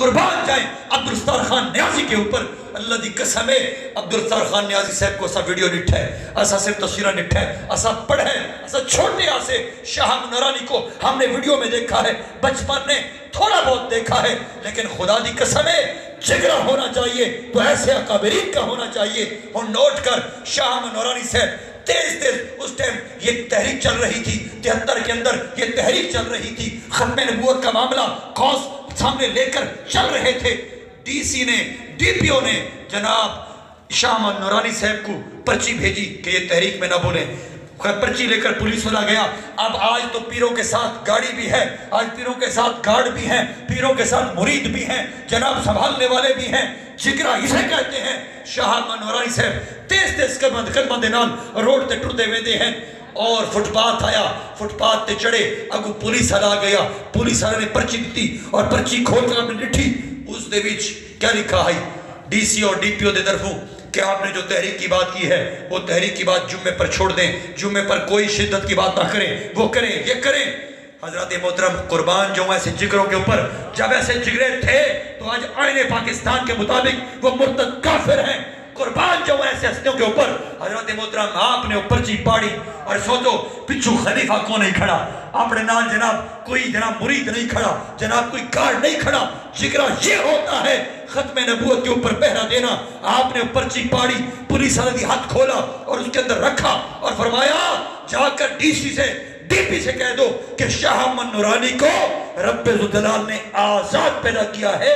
قربان جائیں عبدالستار خان نیازی کے اوپر اللہ دی قسم ہے عبدالستار خان نیازی صاحب کو اسا ویڈیو نٹھا ہے اسا صرف تصویرہ نٹھا ہے اسا پڑھا ہے اسا چھوٹے آسے شاہ نورانی کو ہم نے ویڈیو میں دیکھا ہے بچپن نے تھوڑا بہت دیکھا ہے لیکن خدا دی قسم ہے جگرہ ہونا چاہیے تو ایسے اکابرین کا ہونا چاہیے اور نوٹ کر شاہ نورانی صاحب تیز اس ٹائم یہ تحریک چل رہی تھی 73 کے اندر یہ تحریک چل رہی تھی ختم نبوت کا معاملہ قوس سامنے لے کر چل رہے تھے ڈی سی نے ڈی پی او نے جناب شاہ نورانی صاحب کو پرچی بھیجی کہ یہ تحریک میں نہ بولیں پرچی لے کر پولیس والا گیا اب آج تو پیروں کے ساتھ گاڑی بھی ہے آج پیروں کے ساتھ گارڈ بھی ہیں پیروں کے ساتھ مرید بھی ہیں جناب سنبھالنے والے بھی ہیں جگرہ اسے کہتے ہیں شاہ نورانی صاحب تیز قدم دے نال روڈ تے ٹردے ویندے ہیں اور فٹ پاتھ آیا فٹ پاتھ تے چڑھے اگو پولیس والا گیا پولیس والے نے پرچی دیتی اور پرچی کھول کر آپ نے ڈٹھی اس دے وچ کیا لکھا ہے ڈی سی اور ڈی پی او دے طرفوں کہ آپ نے جو تحریک کی بات کی ہے وہ تحریک کی بات جمعے پر چھوڑ دیں جمعے پر کوئی شدت کی بات نہ کریں وہ کریں یہ کریں حضرات محترم قربان جو ایسے جگروں کے اوپر جب ایسے جگرے تھے تو آج آئین پاکستان کے مطابق وہ مرتد کافر ہیں قربان جو ایسے ہستیوں کے اوپر حضرت محترم آپ نے اوپر چی پاڑی اور سوچو پچھو خلیفہ کون نہیں کھڑا اپنے نال جناب کوئی جناب مرید نہیں کھڑا جناب کوئی کارڈ نہیں کھڑا جگرہ یہ ہوتا ہے ختم نبوت کے اوپر پہرا دینا آپ نے اوپر چی پاڑی پولیس والے دی ہاتھ کھولا اور اس کے اندر رکھا اور فرمایا جا کر ڈی سی سے ڈی پی سے کہہ دو کہ شاہ نورانی کو رب ذوالجلال نے آزاد پیدا کیا ہے